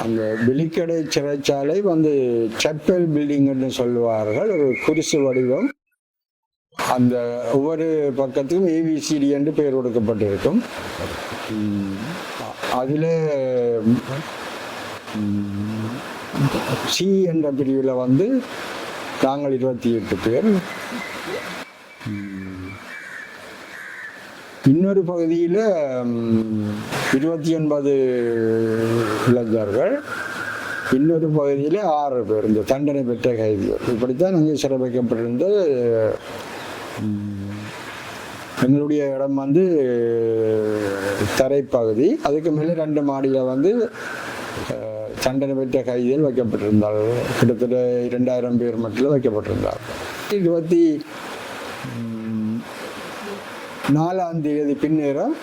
அந்த வெலிக்கடை சிறைச்சாலை வந்து செப்பல் பில்டிங்னு சொல்லுவார்கள். ஒரு குடிசு வடிவம். அந்த ஒவ்வொரு பக்கத்துக்கும் ஏபிசிடி என்று பெயர் கொடுக்கப்பட்டிருக்கும். அதில் சி என்ற பிரிவில் வந்து நாங்கள் 28 பேர். இன்னொரு பகுதியில் 29 இளைஞர்கள், இன்னொரு பகுதியில் 6 பேர் இந்த தண்டனை பெற்ற கைதிகள். இப்படித்தான் அங்கே சிறை வைக்கப்பட்டிருந்த. எங்களுடைய இடம் வந்து தரைப்பகுதி. அதுக்கு மேலே 2 மாடியில் வந்து தண்டனை பெற்ற கைதிகள் வைக்கப்பட்டிருந்தார்கள். கிட்டத்தட்ட 2000 பேர் மட்டும் வைக்கப்பட்டிருந்தார்கள். 24ஆம் தேதி பின்னேறம்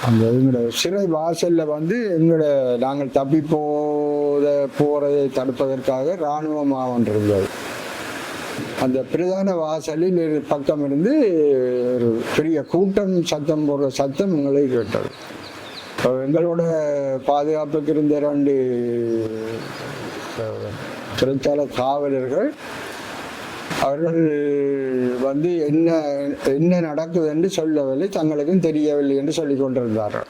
அந்த எங்களோட சிறை வாசலில் வந்து நாங்கள் தப்பி போறதை தடுப்பதற்காக இராணுவ மாவட்டம் இருந்தது. அந்த பிரதான வாசலில் பக்கம் இருந்து ஒரு பெரிய கூட்டம் சத்தம் போடுற சத்தம் எங்களை கேட்டது. எங்களோட பாதுகாப்புக்கு இருந்த 2 சிறைச்சாலை காவலர்கள் அவர்கள் வந்து என்ன நடக்குது என்று சொல்லவில்லை, தங்களுக்கும் தெரியவில்லை என்று சொல்லிக் கொண்டிருந்தார்கள்.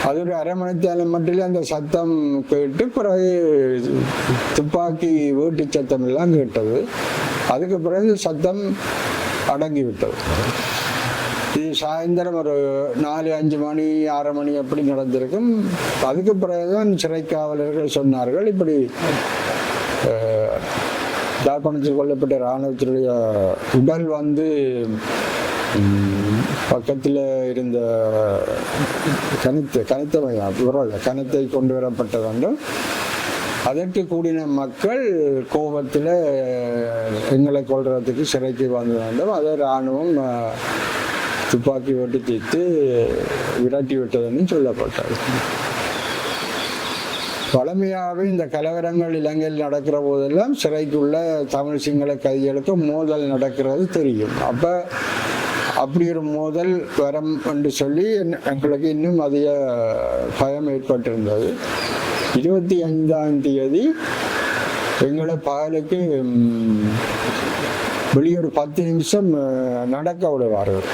அது ஒரு அரை மணித்தாலும் மட்டும் அந்த சத்தம் கேட்டு பிறகு துப்பாக்கி வீட்டு சத்தம் எல்லாம் கேட்டது. அதுக்கு பிறகு சத்தம் அடங்கிவிட்டது. இது சாயந்தரம் ஒரு 4-5 மணி 6 மணி அப்படி நடந்திருக்கும். அதுக்கு பிறகுதான் சிறை காவலர்கள் சொன்னார்கள், இப்படி யாழ்ப்பாணத்தில் கொல்லப்பட்ட இராணுவத்தினுடைய உடல் வந்து பக்கத்தில் இருந்த கணத்தை கொண்டு வரப்பட்ட வேண்டும். அதற்கு கூடின மக்கள் கோபத்தில் எங்களை கொள்றதுக்கு சிறைக்கு வந்து வேண்டும். அதை இராணுவம் துப்பாக்கி ஓட்டி தீர்த்து விரட்டி விட்டதுன்னு சொல்லப்பட்டது. பழமையாகவே இந்த கலவரங்கள் இலங்கையில் நடக்கிற போதெல்லாம் சிறைக்குள்ள தமிழ் சிங்கள கைதிகளுக்கு மோதல் நடக்கிறது தெரியும். அப்போ அப்படி ஒரு மோதல் வரம் என்று சொல்லி எங்களுக்கு இன்னும் அதிக பயம் ஏற்பட்டிருந்தது. 25ஆம் தேதி எங்களை பகலுக்கு வெளியே ஒரு 10 நிமிஷம் நடக்க விடுவார்கள்.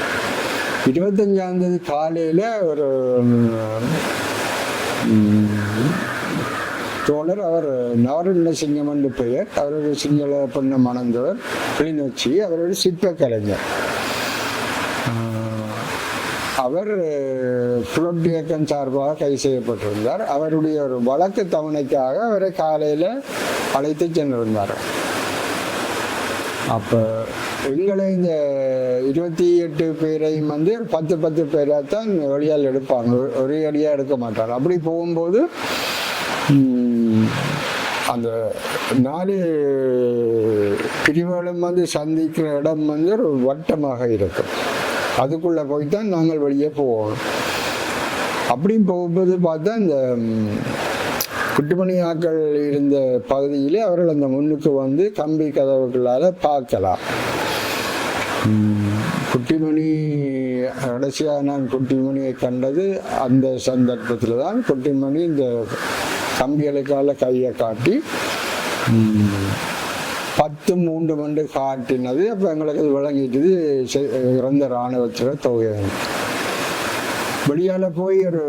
25ஆம் தேதி காலையில் ஒரு தோழர், அவர் நவரண்ய சிங்கம் என்று பெயர், அவருடைய சிங்கள பெண்ணை மணந்தவர், கிளிநொச்சி, அவருடைய சிற்ப கலைஞர். அவர் புலட் இயக்கம் சார்பாக கைது செய்யப்பட்டிருந்தார். அவருடைய ஒரு வழக்கு தவணைக்காக அவரை காலையில் அழைத்து சென்றிருந்தார். அப்போ எங்களை இந்த 28 பேரையும் வந்து 10 பேராக தான் வழியால் எடுப்பாங்க, ஒரே அடியாக எடுக்க மாட்டாங்க. அப்படி போகும்போது அந்த 4 பிரிவுகளும் வந்து சந்திக்கிற இடம் வந்து ஒரு வட்டமாக இருக்கும். அதுக்குள்ளே போய்தான் நாங்கள் வெளியே போவோம். அப்படியும் போகும்போது பார்த்தா இந்த குட்டிமணி ஆக்கள் இருந்த பகுதியிலே அவர்கள் அந்த முன்னுக்கு வந்து கம்பி கதவுகளால் பார்க்கலாம். குட்டிமணி கடைசியாக நான் குட்டிமணியை கண்டது அந்த சந்தர்ப்பத்தில் தான். குட்டிமணி இந்த கம்பிகளுக்கால கையை காட்டி 10-3 மண்டு காட்டினது. அப்போ எங்களுக்கு அது விளங்கிட்டது இறந்த இராணுவத்தில் தொகை. வெளியால் போய் ஒரு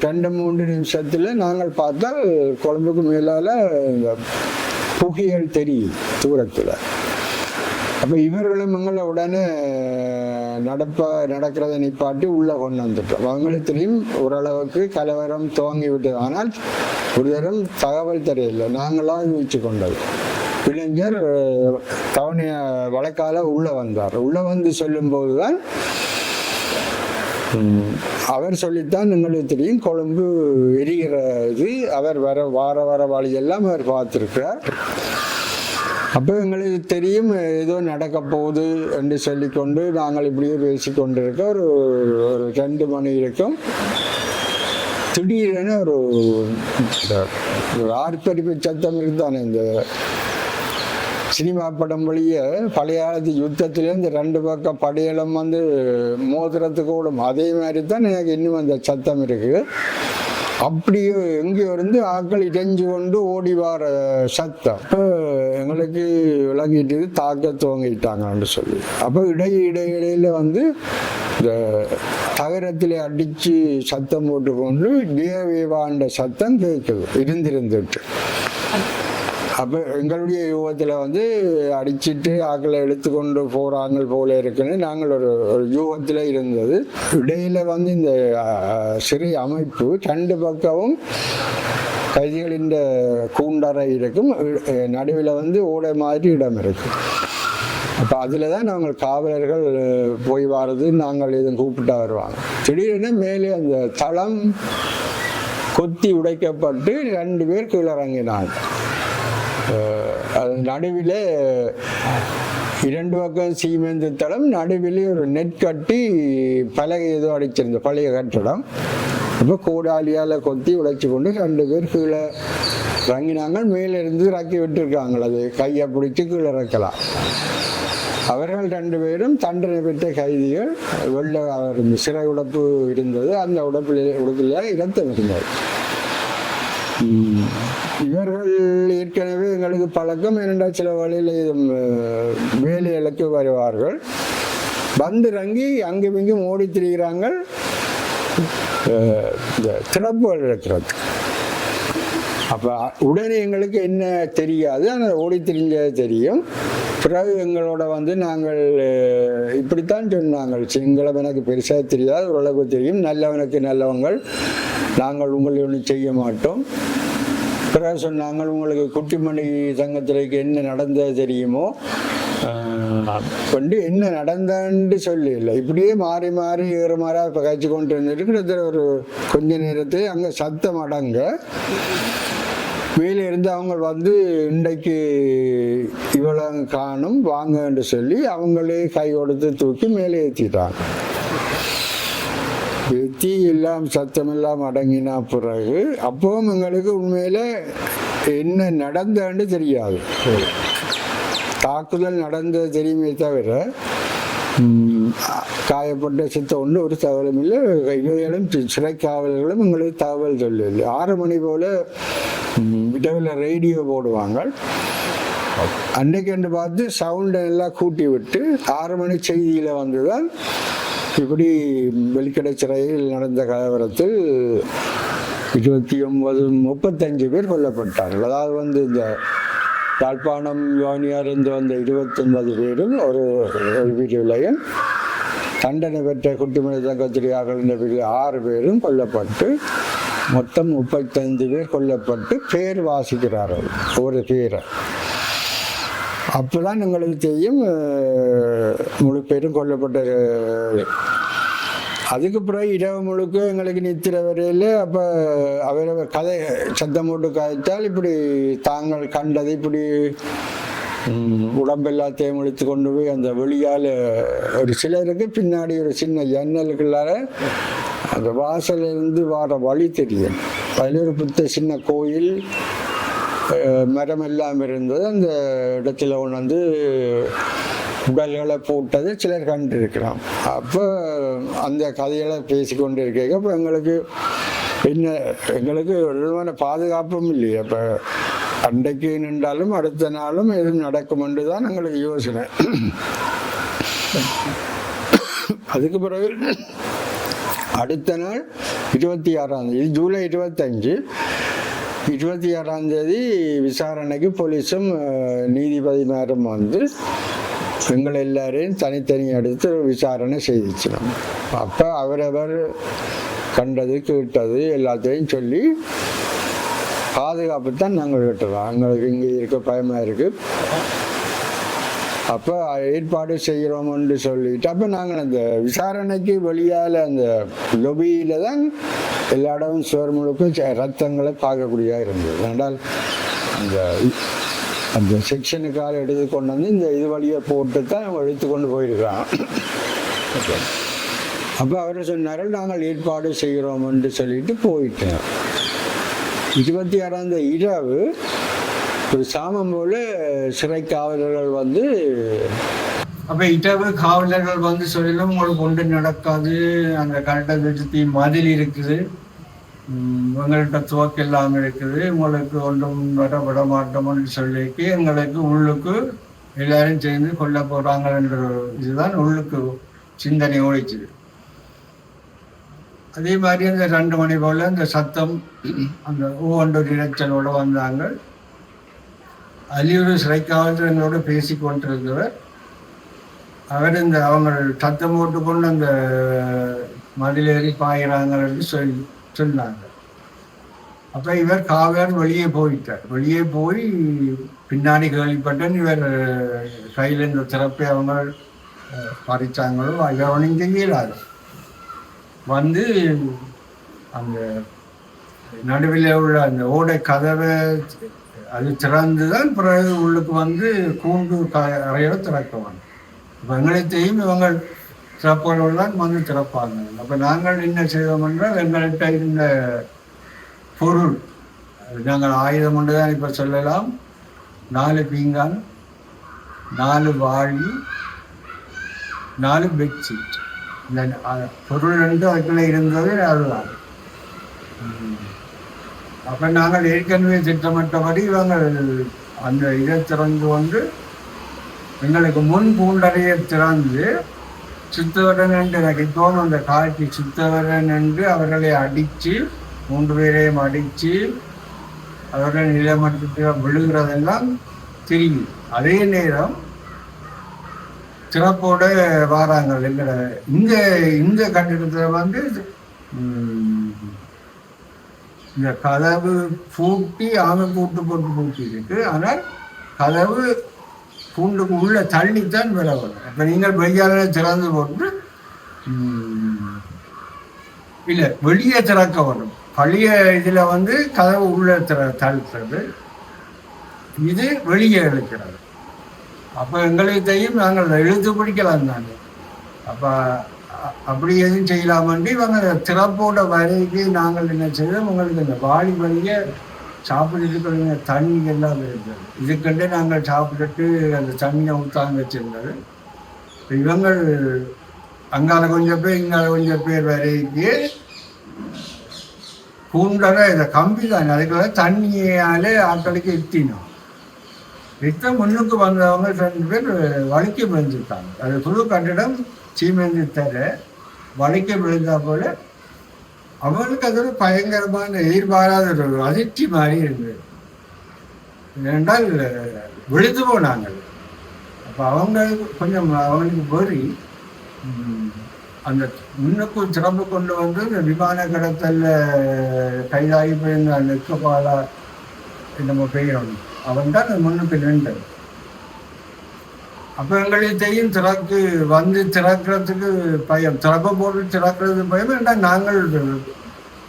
2-3 நிமிஷத்தில் நாங்கள் பார்த்தால் கொழும்புக்கு மேலால் இந்த புகைகள் தெரியும் தூரத்தில். அப்போ இவர்களும் எங்களை உடனே நடக்கிறத நிப்பாட்டி உள்ளே கொண்டு வந்துட்டோம். அவங்களுக்கும் ஓரளவுக்கு கலவரம் துவங்கி விட்டது. ஆனால் ஒரு தரம் தகவல் தெரியல, நாங்களாக யூகிச்சு கொண்டது. இளைஞர் கவனிய வழக்கால உள்ளே வந்தார். உள்ளே வந்து சொல்லும்போது தான் அவர் சொல்லித்தான் எங்களுக்கு தெரியும் கொழும்பு எரிகிறது. அவர் வார வழியெல்லாம் அவர் பார்த்துருக்கிறார். அப்போ எங்களுக்கு தெரியும் ஏதோ நடக்க போகுது என்று சொல்லிக்கொண்டு நாங்கள் இப்படியே பேசிக்கொண்டிருக்க ஒரு 2 மணி இருக்கும். திடீரென ஒரு ஆர்ப்பரிப்பு சத்தம் இருக்குதானே. இந்த சினிமா படம் வழியே பழைய காலத்து யுத்தத்திலே இந்த 2 பக்கம் படையலும் வந்து மோதிரத்துக்கு ஓடும். அதே மாதிரி தான் எனக்கு இன்னும் அந்த சத்தம் இருக்குது. அப்படியே எங்கேயோ இருந்து ஆக்கள் இறைஞ்சு கொண்டு ஓடி வர சத்தம். அப்போ எங்களுக்கு விளங்கிட்டு தாக்க துவங்கிட்டாங்கன்னு சொல்லி, அப்போ இடையில வந்து இந்த தகரத்தில் அடித்து சத்தம் போட்டுக்கொண்டு தேவேவாண்ட சத்தம் கேட்குது இருந்துட்டு. அப்போ எங்களுடைய யூகத்தில் வந்து அடிச்சுட்டு ஆக்களை எடுத்துக்கொண்டு போகிறாங்க போல இருக்குன்னு நாங்கள் ஒரு யூகத்தில் இருந்தது. இடையில வந்து இந்த சிறை அமைப்பு 2 பக்கமும் கைதிகளின் கூண்டறை இருக்கும், நடுவில் வந்து ஓடை மாதிரி இடம் இருக்கும். அப்போ அதில் தான் நாங்கள் காவலர்கள் போய் வர்றது, நாங்கள் எதுவும் கூப்பிட்டா வருவாங்க. திடீர்னு மேலே அந்த தளம் கொத்தி உடைக்கப்பட்டு 2 பேர் கீழே இறங்கினாங்க. அது நடுவில் 2 பக்கம் சீமெந்து தளம், நடுவில் ஒரு நெட் கட்டி பலகை ஏதோ அடிச்சிருந்த பழைய கட்டடம். அப்போ கோடாலியால் கொத்தி உடைச்சி கொண்டு 2 பேர் கீழே இறங்கினாங்க. மேலிருந்து இறக்கி விட்டுருக்காங்க, அது கையை பிடிச்சி கீழே இறக்கலாம். அவர்கள் 2 பேரும் தண்டனை பெற்ற கைதிகள். வெள்ள சிறை உடப்பு இருந்தது, அந்த உடப்பில் இரத்தம் இருந்தது. இவர்கள் ஏற்கனவே எங்களுக்கு பழக்கம். இரண்டாம் சில வழியில் வேலைகளுக்கு வருவார்கள், வந்து இறங்கி அங்கும் இங்கும் ஓடி திரிகிறாங்க. இந்த திறப்புகள் இருக்கிறது. அப்போ உடனே எங்களுக்கு என்ன தெரியாது, ஆனால் ஓடி திரிஞ்சது தெரியும். பிறகு எங்களோட வந்து நாங்கள் இப்படித்தான் சொன்னாங்க, சிங்களம் எனக்கு பெருசாக தெரியாது, ஓரளவுக்கு தெரியும், நல்லவனுக்கு நல்லவங்கள், நாங்கள் உங்களை ஒன்றும் செய்ய மாட்டோம். பிறகு சொன்னாங்க, உங்களுக்கு குட்டிமணி சங்கத்திற்கு என்ன நடந்தது தெரியுமோ, கொண்டு என்ன நடந்தான்னு சொல்லல. இப்படியே மாறி மாறி ஏறுமாறா இப்போ கழிச்சு கொண்டு வந்துட்டு ஒரு கொஞ்ச நேரத்தை அங்கே சத்தம் அடங்க மேலே இருந்து அவங்க வந்து இன்றைக்கு இவ்வளோ காணும் வாங்கன்னு சொல்லி அவங்களே கை கொடுத்து தூக்கி மேலே ஏற்றிட்டாங்க. ஏற்றி எல்லாம் சத்தமெல்லாம் அடங்கினா பிறகு அப்பவும் எங்களுக்கு உண்மையில் என்ன நடந்தன்னு தெரியாது. தாக்குதல் நடந்தது தெரியுமே தவிர காயப்பட்ட சித்தம் ஒன்று ஒரு தகவலும் இல்லை. இவைகளும் சிறை காவலர்களும் எங்களுக்கு தகவல் சொல்லவில்லை. 6 மணி போல் விடவில் ரேடியோ போடுவாங்க. அன்றைக்கு என்று பார்த்து சவுண்டை எல்லாம் கூட்டி விட்டு 6 மணி செய்தியில் வந்துதான் இப்படி வெளிக்கடை சிறையில் நடந்த கலவரத்தில் 35 பேர் கொல்லப்பட்டார்கள். அதாவது வந்து இந்த யாழ்ப்பாணம் யோனியாருந்து வந்த 29 பேரும் ஒரு வீட்டுலையும் தண்டனை பெற்ற குட்டிமணி தங்கத்திரியார்கள் என்ற 6 பேரும் கொல்லப்பட்டு மொத்தம் 35 பேர் கொல்லப்பட்டு பேர் வாசிக்கிறார்கள் ஒரு பேரை. அப்போதான் எங்களுக்கு தெரியும் முழு பேரும் கொல்லப்பட்ட. அதுக்கு பிறகு இரவு முழுக்க எங்களுக்கு நித்திர வரையில் அப்போ அவரை கதை சத்தம் போட்டு காய்த்தால் இப்படி தாங்கள் கண்டது இப்படி உடம்பெல்லாத்தையும் இழுத்து கொண்டு போய் அந்த வெளியால் ஒரு சிலருக்கு பின்னாடி ஒரு சின்ன ஜன்னலுக்குள்ளார அந்த வாசலிருந்து வர வழி தெரியும். அதில் ஒரு புத்த சின்ன கோயில் மரம் எல்லாம் இருந்தது. அந்த இடத்துல வந்து உடல்களை போட்டது சிலர் கண்டிருக்கிறோம். அப்போ அந்த கதைகளை பேசிக்கொண்டு இருக்க அப்போ எங்களுக்கு ஒரு விதமான பாதுகாப்பும் இல்லையே. அப்போ அன்றைக்கு நின்றாலும் அடுத்த நாளும் எதுவும் நடக்கும் என்று தான் எங்களுக்கு யோசனை. அதுக்கு பிறகு அடுத்த நாள் 26ஆம் தேதி ஜூலை 25 26ஆம் தேதி விசாரணைக்கு போலீஸும் நீதிபதிமாரும் வந்து எங்களை எல்லாரையும் தனித்தனி எடுத்து விசாரணை செய்திச்சிடும். அப்போ அவரவர் கண்டது கேட்டது எல்லாத்தையும் சொல்லி பாதுகாப்பு தான் நாங்கள் விட்டுறோம். எங்களுக்கு இங்கே இருக்க பயமாக இருக்குது. அப்போ ஏற்பாடு செய்கிறோம்னு சொல்லிட்டு அப்போ நாங்கள் அந்த விசாரணைக்கு வெளியால் அந்த லொபியில் தான் எல்லா இடமும் சுவர் முழுக்கும் ரத்தங்களை பார்க்கக்கூடியதாக இருந்தது. ரெண்டால் அந்த செக்ஷனுக்காக எடுத்து கொண்டு வந்து இந்த இது வழியை போட்டு தான் அவங்க எடுத்து கொண்டு போயிருக்கிறாங்க. அப்போ அவர் சொன்னார்கள் நாங்கள் ஏற்பாடு செய்கிறோம்னு சொல்லிட்டு போயிட்டேன். 26ஆம் தேதி இரவு ஒரு சாமம் போல சிறை காவலர்கள் வந்து அப்போ இரவு காவலர்கள் வந்து சொல்லிலும் உங்களுக்கு ஒன்று நடக்காது, அந்த கரெக்டாக மதில் இருக்குது, எங்கள்கிட்ட துவக்கம் இல்லாமல் இருக்குது, உங்களுக்கு ஒன்றும் விட மாட்டோம்னு சொல்லிக்கு எங்களுக்கு உள்ளுக்கு எல்லாரும் சேர்ந்து கொல்ல போகிறாங்கன்ற இதுதான் உள்ளுக்கு சிந்தனை ஓடிச்சுது. அதே மாதிரி அந்த 2 மணி போல் அந்த சத்தம் அந்த ஒவ்வொரு இரைச்சலோடு வந்தாங்க. அலியூர் சிறைக்காவலர் எங்களோட பேசி கொண்டிருந்தவர் அவர் அவங்க சத்தம் போட்டுக்கொண்டு அந்த மதிலேறி பாயிறாங்கன்னு சொன்னாங்க. அப்போ இவர் காவலர் வெளியே போயிட்டார். வெளியே போய் பின்னாடி கேள்விப்பட்டேன் இவர் கையில் இந்த திறப்பை அவங்க பறிச்சாங்களோ இவர் ஒன்றும் செய்யலாது வந்து அந்த நடுவில் உள்ள அந்த ஓடை கதவை அது திறந்து தான் பிறகு உள்ளுக்கு வந்து கூண்டு அறையோட திறக்குவாங்க. இப்போ எங்களைத்தையும் இவங்க திறப்பவர்கள் தான் வந்து திறப்பாங்க. அப்போ நாங்கள் என்ன செய்வோம் என்றால் எங்கள்கிட்ட இருந்த பொருள் நாங்கள் ஆயுதம் ஒன்று தான் இப்போ சொல்லலாம், 4 பீங்கான், 4 வாழி, 4 பெட்ஷீட், இந்த பொருள் 2 அதுக்குள்ளே இருந்தது அதுதான். அப்போ நாங்கள் ஏற்கனவே திட்டமிட்டபடி இவங்க அந்த இதை திறந்து வந்து எங்களுக்கு முன் பூண்டறையை திறந்து சுத்தவரன் என்று எனக்கு தோணும் அந்த காட்சி. சுத்தவரன் என்று அவர்களை அடித்து 3 பேரையும் அடித்து அவர்கள் நிலமட்டத்தில் விழுகிறதெல்லாம் தெரியும். அதே நேரம் சிறப்போட வாராங்க. எங்களை இந்த கட்டிடத்தில் வந்து இந்த கதவு பூட்டி கூட்டு போட்டு பூட்டி இருக்கு. ஆனால் கதவு பூண்டுக்கு உள்ள தள்ளித்தான் வில வரும். அப்போ நீங்கள் வெளியால திறந்து போட்டு இல்லை வெளியே திறக்க வரும். பழைய இதில் வந்து கதவு உள்ள தள்ளுறது, இது வெளியே இழுக்கிறது. அப்போ எங்களையும் நாங்கள் எழுத்து பிடிக்கலாம் தாங்க. அப்போ அப்படி எதுவும் செய்யலாமண்டி இவங்க திறப்போட வரைக்கு நாங்கள் என்ன செய்தோம், உங்களுக்கு இந்த வாளி வழியை சாப்பிட்டுட்டு தண்ணி எல்லாம் இருந்தது. இதுக்கண்டே நாங்கள் சாப்பிட்டுட்டு அந்த தண்ணியை ஊற்றாங்க வச்சிருந்தது. இவங்கள் அங்கால கொஞ்சம் பேர் இங்கால கொஞ்சம் பேர் வரைக்கு பூண்டரை இதை கம்பி தான் அதுக்குள்ள தண்ணியாலே ஆட்களுக்கு எத்தினோம். எத்த முன்னுக்கு வந்தவங்க 2 பேர் வலிக்க விழுந்துட்டாங்க. அது புது கட்டிடம் சீமெந்து தர வலிக்க விழுந்தா போல அவங்களுக்கு அது ஒரு பயங்கரமான எதிர்பாராத ஒரு அதிர்ச்சி மாதிரி இருந்தது. ஏனென்றால் விழுந்து போனாங்க. அப்போ அவங்க கொஞ்சம் அவங்களுக்கு போய் அந்த முன்னுக்கு சிறப்பு கொண்டு வந்து இந்த விமான கடத்தல்ல கைதாகி போயிருந்த அந்த எக்கபாலா நம்ம பெயரும் அவன் தான் முன்னுக்கு நின்றது. அப்போ எங்களையும் திறக்கிறதுக்கு பயம், திறப்ப போட்டு திறக்கிறது பயம். ஏன்னா நாங்கள்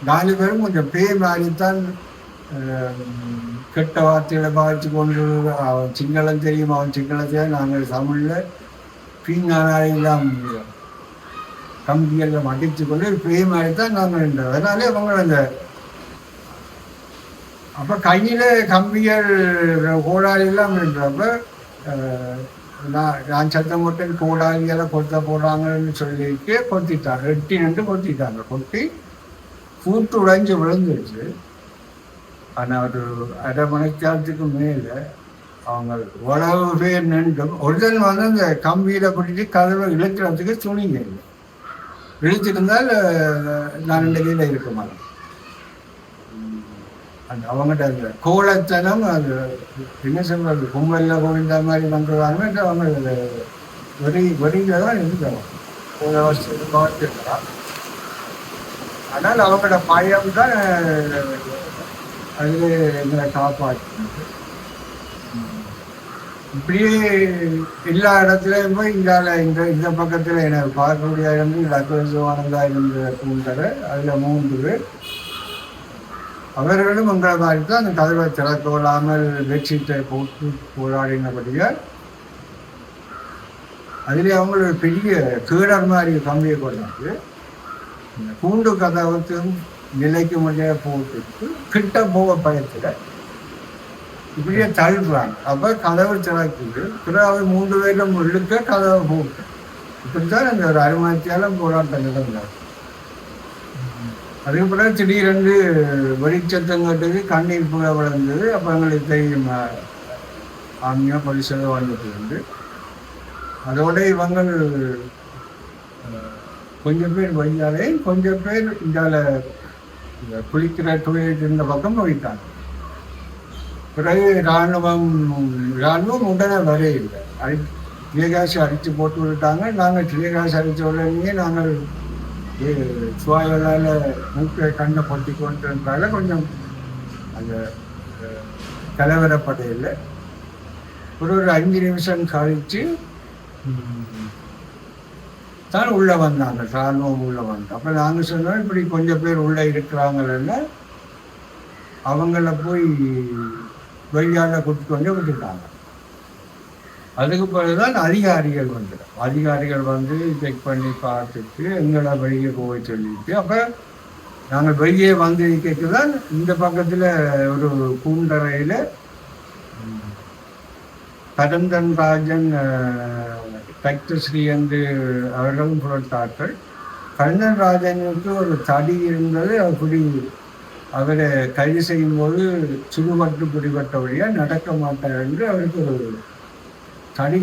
4 பேரும் கொஞ்சம் பேய் மாதிரித்தான் கெட்ட வார்த்தைகளை பாதித்து கொண்டு, அவன் சிங்களம் தெரியும், அவன் சிங்களத்தையே நாங்கள் தமிழில் பீங்கானாலாம் கம்பியெல்லாம் அடித்து கொண்டு பேய் மாதிரி தான் நாங்கள் நின்றோம். அதனாலே அவங்க அந்த அப்போ கையில் கம்பிகள் கோடாலியெல்லாம் நின்றப்ப நான் சத்தம் போட்டேன், கோடாலியெல்லாம் கொத்த போடுறாங்கன்னு சொல்லிட்டு கொத்திட்டாங்க. 8 நின்று கொத்திட்டாங்க. கொத்தி பூட்டு உடைஞ்சு விழுந்துருச்சு. ஆனால் ஒரு அரை மணிக்காலத்துக்கு மேலே அவங்க உழவு பேர் நின்றும் ஒருத்தன் வந்து அந்த கம்பியில் பிடிச்சி கதவை இழுக்கிறதுக்கு துணிங்க இல்லை. இழுத்திருந்தால் நான் 2 கையில் இருக்க மாட்டேன். அந்த அவங்ககிட்ட அந்த கோலத்தனம் அது என்ன சொல்றது, கும்பலில் கோவிந்த மாதிரி பண்ணுறாங்க. அவங்க வெறியில் தான் இருக்கலாம், ஆனால் அவங்களோட பயம் தான் அது எங்களை காப்பாற்றினது. இப்படியே எல்லா இடத்துலையும் போய் இந்த பக்கத்தில் எனக்கு பார்க்கக்கூடிய இருந்து லக்ஷ்மணா இருந்த கூண்டரை அதில் 3 பேர் அவர்களும் எங்களை மாதிரி தான் அந்த கதவை திறக்க விடாமல் பெட்ஷீட்டை போட்டு போராடினபடியால் அதிலே அவங்களோட பெரிய கீழர் மாதிரி கம்பியை கொண்டாந்து இந்த கூண்டு கதவுக்கும் நிலைக்கு முடிய போட்டுட்டு கிட்ட போக பயத்தில் இப்படியே தள்ளுறாங்க. அப்போ கதவு திறக்குது. பிறகு 3 பேரும் இழுக்க கதவை போட்டு இப்படித்தான் அந்த ஒரு அருமத்தியாலும் போராட்டம் நடந்தார். அதுக்கு பிறகு திடீரென்று வெளிச்சத்தம் கட்டுது, கண்ணீர் புகை விழுந்தது. அப்போ எங்களுக்கு தெரியும் ஆமியா பரிசோத வந்துட்டு இருந்து. அதோட இவங்க கொஞ்சம் பேர் வையாலே, கொஞ்சம் பேர் இந்தால குளிக்கிற தொழில் இருந்த பக்கம் போயிட்டாங்க. பிறகு இராணுவம் உடனே வரையில்லை. திரியகாசி அடித்து போட்டு விட்டாங்க. நாங்கள் திரியகாசி அடித்த உடனே நாங்கள் சுவாயலால் மூக்கை கண்ணை பொட்டி கொண்டிருந்தால கொஞ்சம் அந்த கலவரப்படையில் ஒரு 5 நிமிஷம் கழித்து தான் உள்ளே வந்தாங்க. இராணுவம் உள்ளே வந்தோம். அப்போ நாங்கள் சொன்னோம், இப்படி கொஞ்சம் பேர் உள்ளே இருக்கிறாங்கன்னு அவங்கள போய் வெளியால் கூட்டி கொண்டு விட்டுட்டாங்க. அதுக்கு பிறகுதான் அதிகாரிகள் வந்து செக் பண்ணி பார்த்துட்டு எங்களை வெளியே போய் சொல்லிட்டு, அப்போ நாங்கள் வெளியே வந்து கேட்குதான் இந்த பக்கத்தில் ஒரு பூண்டறையில் கரந்தன் ராஜன் தக்தஸ்ரீ என்று அவர்களும் புரட்டார்கள். கரந்தன் ராஜனுக்கு ஒரு தடி இருந்தது. அப்படி அவரை கைது செய்யும் போது சுடுபட்டு பிடிபட்ட வழியாக நடக்க மாட்டார் என்று அவருக்கு ஒரு தடி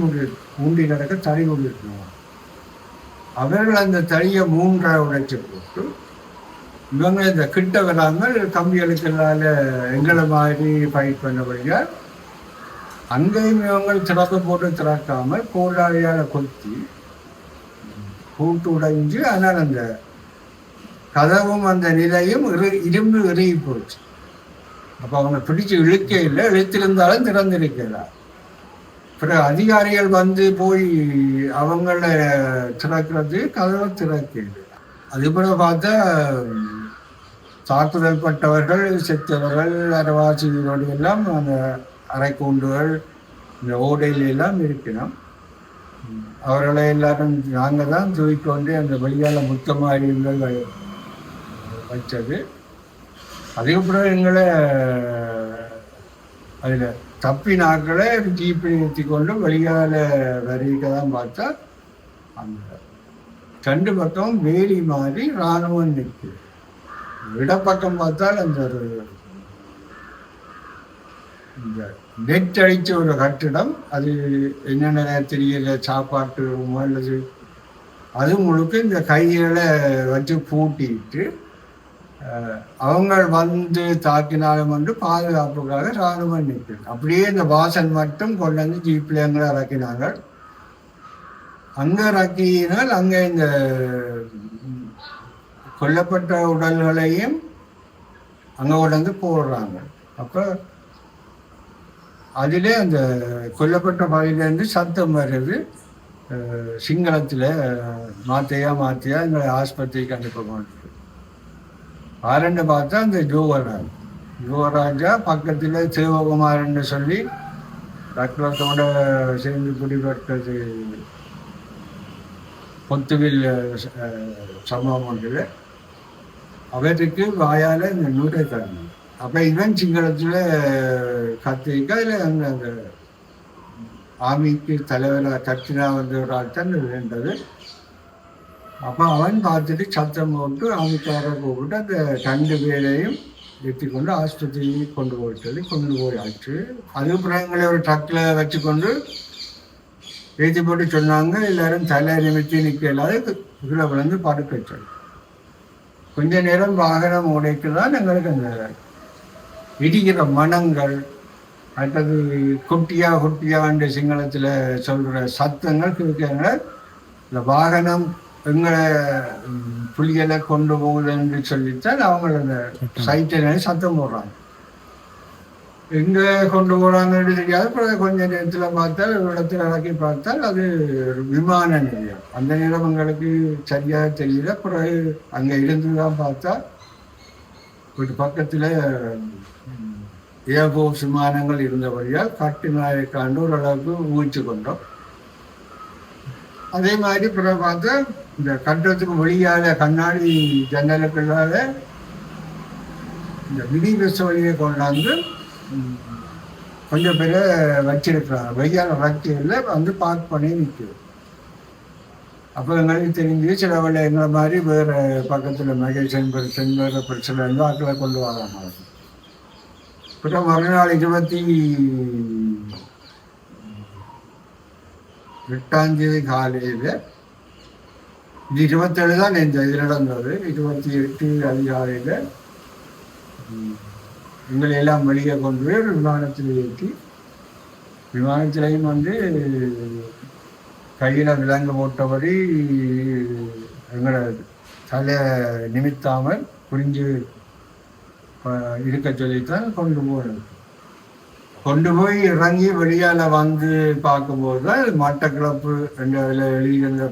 ஊண்டி நடக்க தடி கொண்டிருக்கிறார். அவர்கள் அந்த தடியை 3 உடைச்சு போட்டு இவங்க இந்த கிட்ட வராமல் கம்பிகளுக்கெல்லாம் எங்களை மாதிரி ஃபைட் பண்ண வழியாக அங்கேயும் இவங்க திறக்க போட்டு திறக்காமல் கோடாரியால் கொத்தி கூட்டு உடைஞ்சு, ஆனால் அந்த கதவும் அந்த நிலையும் இரும்பு இறுகி போச்சு. அப்போ அவங்க பிடிச்சு இழுக்க இல்லை, இழுத்திருந்தாலும் திறந்திருக்கிறார். பிறகு அதிகாரிகள் வந்து போய் அவங்கள திறக்கிறது கதவை திறக்கிறது. அது பிறகு பார்த்தா தாக்குதல் பட்டவர்கள், செத்தவர்கள், அரவாசிகளோடு எல்லாம் அந்த அரைக்கூண்டுகள் இந்த ஓடையில எல்லாம் இருக்கணும். அவர்களை எல்லாரும் நாங்கள் தான் தூக்கிக்கொண்டு அந்த வெளியால் முத்தமாரியங்கள் வச்சது. அதுக்கப்புறம் எங்களை அதில் தப்பினாக்களை ஜீப்பை நிறுத்தி கொண்டு வெளியால் வரிக்க தான் பார்த்தா அந்த 2 பக்கம் வேலி மாதிரி இராணுவம் நிற்குது. இடப்பக்கம் பார்த்தால் அந்த ஒரு இந்த நெட் அடித்த ஒரு கட்டிடம், அது என்னென்ன தெரியல, சாப்பாட்டு அல்லது அது முழுக்க இந்த கைகளை வச்சு பூட்டிட்டு அவங்க வந்து தாக்கினாலும் வந்து பாதுகாப்புக்காக இராணுவம் நிற்குது. அப்படியே இந்த வாசன் மட்டும் கொண்டு வந்து ஜீப்பில் எங்களை இறக்கினாங்க. அங்கே இறக்கினால் அங்கே இந்த கொல்லப்பட்ட உடல்களையும் அங்கே கொண்டு வந்து போடுறாங்க. அப்போ அதிலே அந்த கொல்லப்பட்ட பகுதியிலேருந்து சத்தம் வருது. சிங்களத்தில் மாத்தையா எங்களை ஆஸ்பத்திரிக்கு அனுப்ப மாட்டேன். ஆரண்டு பார்த்தா அந்த யுவராஜா பக்கத்தில் சிவகுமாரன்னு சொல்லி ரக்லத்தோட சேர்ந்து குடிபெற்றது பொத்துவில் சம்பவம் ஒன்றில் அவருக்கு வாயால் இந்த நூறை தரணும். அப்போ இவன் சிங்களத்தில் கத்திரிக்கா இல்லை அந்த ஆமிக்கு தலைவராக கட்சினா வந்து ஒரு ஆள் தான் வேண்டது. அப்போ அவன் பார்த்துட்டு சத்தம் போட்டு ஆமிக்காரை கூப்பிட்டு அந்த 2 பேரையும் ஏற்றி கொண்டு ஆஸ்பத்திரிக்கு கொண்டு போயாச்சு. அதுக்கப்புறம் எங்களை ஒரு ட்ரக்கில் வச்சுக்கொண்டு ஏற்றி போட்டு சொன்னாங்க, எல்லாரும் தலை நிமித்தி நிற்கலாது கீழே விழுந்து படுக்க வச்சாங்க. கொஞ்ச நேரம் வாகனம் உடைக்கு தான் எங்களுக்கு அந்த இடிக்கிற மனங்கள் அடுத்தது குட்டியாண்டு சிங்களத்தில் சொல்கிற சத்தங்கள் கேட்குறாங்க. இந்த வாகனம் எங்களை புலிகளை கொண்டு போகுதுன்னு சொல்லித்தான் அவங்க அந்த சைட்டை சத்தம் போடுறாங்க. எங்கே கொண்டு போகிறாங்கன்னு தெரியாது. அப்புறம் கொஞ்ச நேரத்தில் பார்த்தால் ஒரு இடத்துல இறக்கி பார்த்தால் அது விமான நிலையம். அந்த நேரம் எங்களுக்கு சரியாக தெரியல. பிறகு அங்கே இருந்து தான் பார்த்தா ஒரு பக்கத்தில் ஏர்போர்ஸ் விமானங்கள் இருந்தபடியால் கட்டு நாயக்காண்டு ஓரளவுக்கு ஊழிச்சு கொண்டோம். அதே மாதிரி பிறகு பார்த்தா இந்த கட்டத்துக்கு வெளியால கண்ணாடி ஜன்னலுக்குள்ளால இந்த மினி பஸ் வழியை கொண்டாந்து கொஞ்சம் பேரை வச்சிருக்கிறாங்க. வெய்யால வச்சியில் வந்து பார்க் பண்ணி நிற்குது. அப்போ எங்களுக்கு தெரிஞ்சு சில வேலை எங்களை மாதிரி வேறு பக்கத்தில் மகேசன் பெருசன் வேறு பிரச்சனை இருந்தால் ஆக்களை கொண்டு வராங்க. அப்புறம் மறுநாள் 28 காலையில், இது 27 தான் இந்த இது நடந்தது. 28 அதிகாலையில் எங்களை எல்லாம் வெளியே கொண்டு போய் ஒரு விமானத்தில் ஏற்றி, விமானத்திலையும் வந்து கையில் விலங்கு போட்டபடி எங்களை தலை நிமித்தாமல் புரிஞ்சு இருக்க சொல்லித்தான் கொண்டு போனது. கொண்டு போய் இறங்கி வெளியால் வந்து பார்க்கும்போது தான் மட்டக்களப்பு என்ற எழுதியிருந்த